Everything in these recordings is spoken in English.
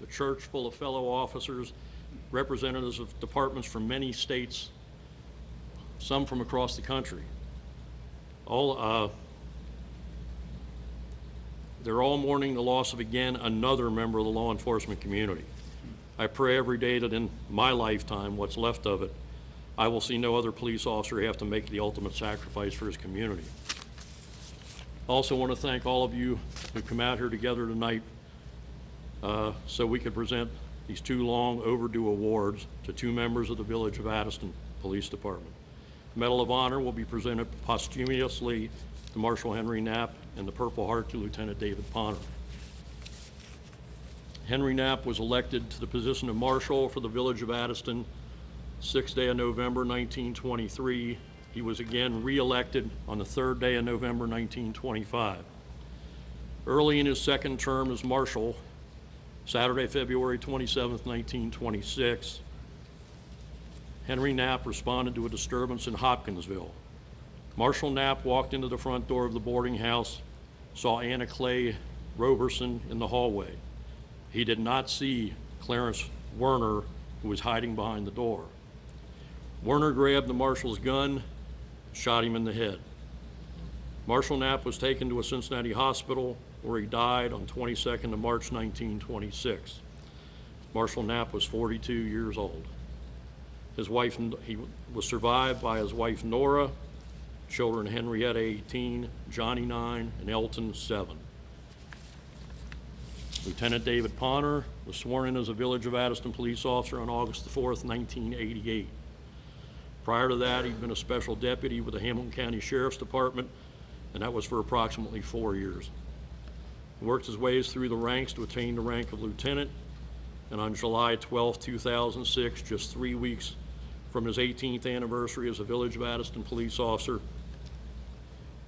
church full of fellow officers, representatives of departments from many states, some from across the country. They're all mourning the loss of, again, another member of the law enforcement community. I pray every day that in my lifetime, what's left of it, I will see no other police officer have to make the ultimate sacrifice for his community. I also want to thank all of you who come out here together tonight so we could present these two long overdue awards to two members of the Village of Addiston Police Department. The Medal of Honor will be presented posthumously to Marshal Henry Knapp and the Purple Heart to Lieutenant David Ponner. Henry Knapp was elected to the position of Marshal for the Village of Addiston 6th day of November 1923. He was again re-elected on the 3rd day of November 1925. Early in his second term as Marshal, Saturday, February 27th, 1926, Henry Knapp responded to a disturbance in Hopkinsville. Marshal Knapp walked into the front door of the boarding house, saw Anna Clay Roberson in the hallway. He did not see Clarence Werner, who was hiding behind the door. Werner grabbed the marshal's gun, shot him in the head. Marshal Knapp was taken to a Cincinnati hospital where he died on 22nd of March 1926. Marshal Knapp was 42 years old. He was survived by his wife Nora, children Henrietta 18, Johnny 9, and Elton 7. Lieutenant David Ponner was sworn in as a Village of Addiston police officer on August the 4th, 1988. Prior to that, he'd been a special deputy with the Hamilton County Sheriff's Department, and that was for approximately 4 years. He worked his ways through the ranks to attain the rank of lieutenant, and on July 12, 2006, just 3 weeks from his 18th anniversary as a Village of Addiston police officer,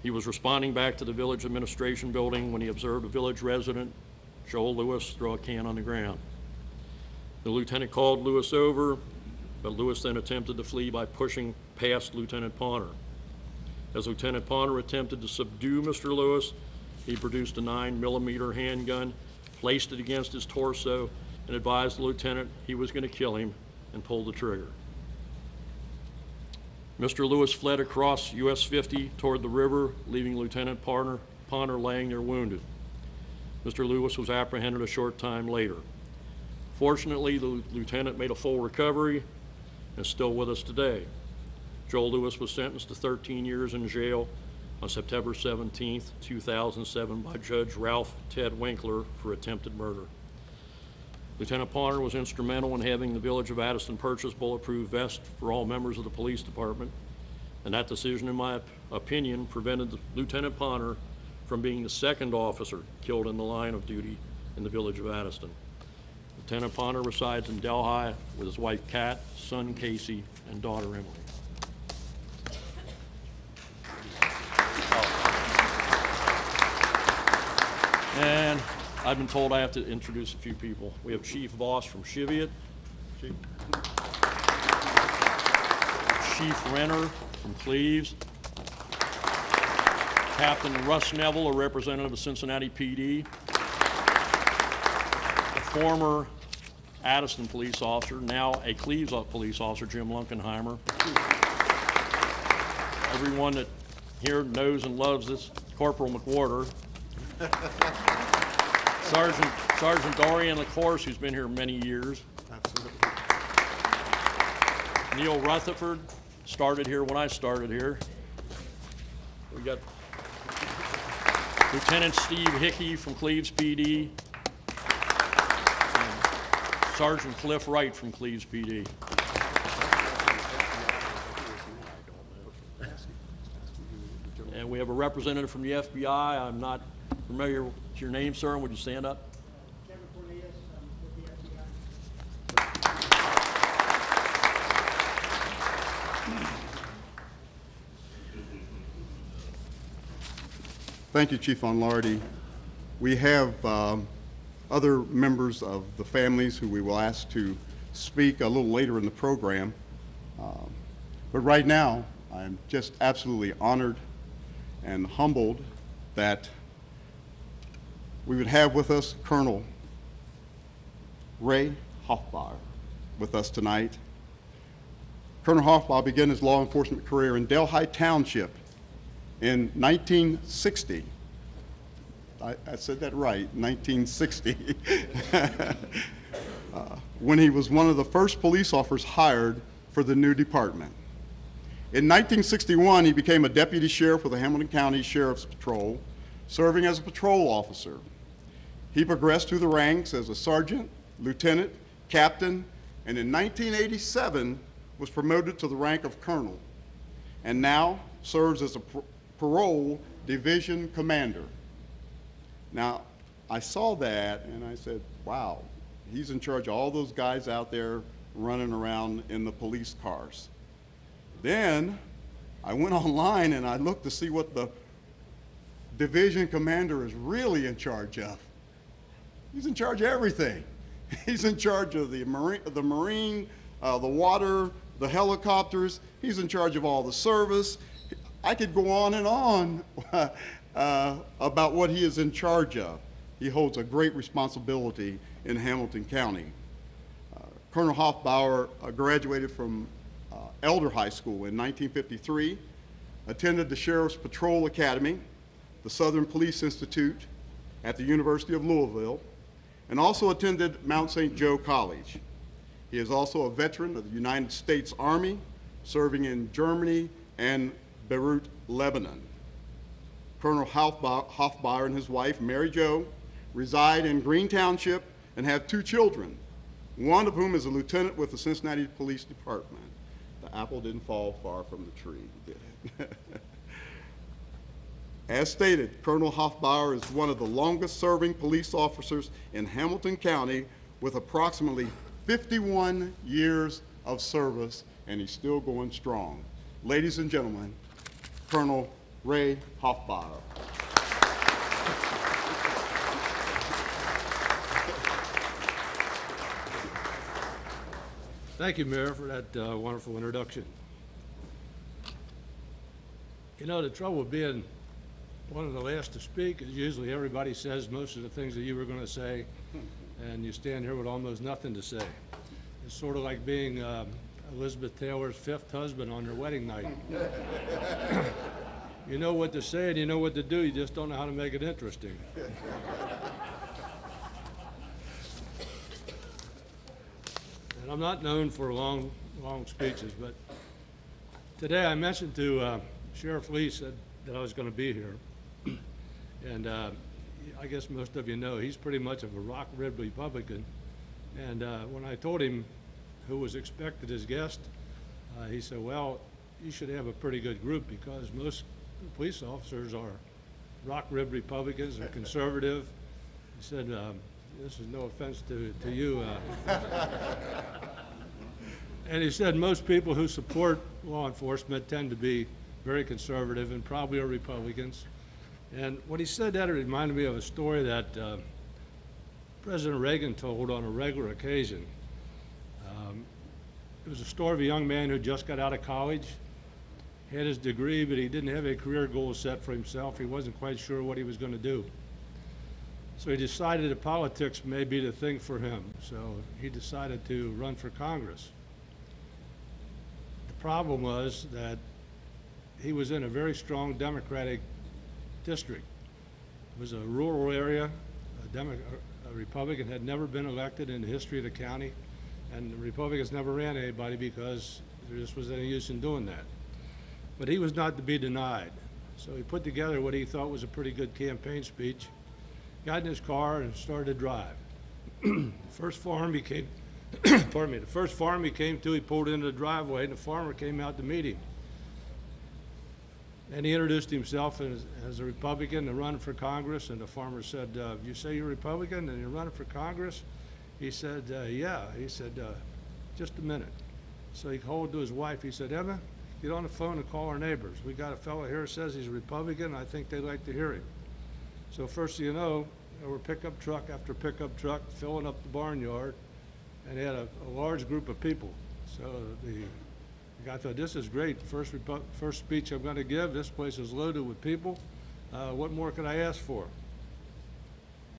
he was responding back to the village administration building when he observed a village resident, Joel Lewis, throw a can on the ground. The lieutenant called Lewis over, but Lewis then attempted to flee by pushing past Lieutenant Ponner. As Lieutenant Ponner attempted to subdue Mr. Lewis, he produced a 9mm handgun, placed it against his torso, and advised the lieutenant he was going to kill him and pulled the trigger. Mr. Lewis fled across US 50 toward the river, leaving Lieutenant Ponner laying there wounded. Mr. Lewis was apprehended a short time later. Fortunately, the lieutenant made a full recovery and is still with us today. Joel Lewis was sentenced to 13 years in jail on September 17, 2007 by Judge Ralph Ted Winkler for attempted murder. Lieutenant Ponner was instrumental in having the Village of Addiston purchase bulletproof vests for all members of the police department, and that decision, in my opinion, prevented Lieutenant Ponner from being the second officer killed in the line of duty in the Village of Addiston. Lieutenant Ponner resides in Delhi with his wife Kat, son Casey, and daughter Emily. And I've been told I have to introduce a few people. We have Chief Voss from Cheviot. Chief Renner from Cleves. Captain Russ Neville, a representative of Cincinnati PD. A former Addiston police officer, now a Cleves police officer, Jim Lunkenheimer. Everyone that here knows and loves this, Corporal McWhorter. Sergeant Dorian LaCourse, who's been here many years. Absolutely. Neil Rutherford started here when I started here. We got Lieutenant Steve Hickey from Cleves PD. And Sergeant Cliff Wright from Cleves PD. And we have a representative from the FBI. I'm not familiar with your name, sir. Would you stand up? Kevin Cornelius, with the FBI. Thank you, Chief Onlardi. We have other members of the families who we will ask to speak a little later in the program. But right now, I'm just absolutely honored and humbled that we would have with us Colonel Ray Hoffbauer with us tonight. Colonel Hoffbauer began his law enforcement career in Delhi Township in 1960. I said that right, 1960, when he was one of the first police officers hired for the new department. In 1961, he became a deputy sheriff with the Hamilton County Sheriff's Patrol, serving as a patrol officer. He progressed through the ranks as a sergeant, lieutenant, captain, and in 1987 was promoted to the rank of colonel, and now serves as a parole division commander. Now, I saw that and I said, wow, he's in charge of all those guys out there running around in the police cars. Then I went online and I looked to see what the division commander is really in charge of. He's in charge of everything. He's in charge of the marine, the water, the helicopters. He's in charge of all the service. I could go on and on about what he is in charge of. He holds a great responsibility in Hamilton County. Colonel Hoffbauer graduated from Elder High School in 1953, attended the Sheriff's Patrol Academy, the Southern Police Institute at the University of Louisville, and also attended Mount St. Joe College. He is also a veteran of the United States Army, serving in Germany and Beirut, Lebanon. Colonel Hoffbauer and his wife, Mary Jo, reside in Green Township and have 2 children, one of whom is a lieutenant with the Cincinnati Police Department. The apple didn't fall far from the tree, did it? As stated, Colonel Hoffbauer is one of the longest serving police officers in Hamilton County with approximately 51 years of service, and he's still going strong. Ladies and gentlemen, Colonel Ray Hoffbauer. Thank you, Mayor, for that wonderful introduction. You know, the trouble with being one of the last to speak is usually everybody says most of the things that you were going to say, and you stand here with almost nothing to say. It's sort of like being Elizabeth Taylor's 5th husband on her wedding night. You know what to say and you know what to do, you just don't know how to make it interesting. And I'm not known for long speeches, but today I mentioned to Sheriff Lee said that I was going to be here. And I guess most of you know he's pretty much of a rock-ribbed Republican. And when I told him who was expected as guest, he said, well, you should have a pretty good group because most police officers are rock-ribbed Republicans or conservative. He said, this is no offense to you. And he said most people who support law enforcement tend to be very conservative and probably are Republicans. And when he said that, it reminded me of a story that President Reagan told on a regular occasion. It was a story of a young man who just got out of college, had his degree, but he didn't have a career goal set for himself. He wasn't quite sure what he was going to do. So he decided that politics may be the thing for him. So he decided to run for Congress. The problem was that he was in a very strong Democratic district. It was a rural area. A Republican had never been elected in the history of the county, and the Republicans never ran anybody because there just was any use in doing that. But he was not to be denied. So he put together what he thought was a pretty good campaign speech, got in his car and started to drive. First farm he came, pardon me, the first farm he came to, he pulled into the driveway and the farmer came out to meet him. And he introduced himself as a Republican to run for Congress, and the farmer said, you say you're a Republican and you're running for Congress? He said, yeah. He said, just a minute. So he called to his wife. He said, Emma, get on the phone and call our neighbors. We got a fellow here who says he's a Republican. I think they'd like to hear him. So first thing you know, there were pickup truck after pickup truck filling up the barnyard, and he had a large group of people. So the guy thought, this is great. First speech I'm going to give. This place is loaded with people. What more could I ask for?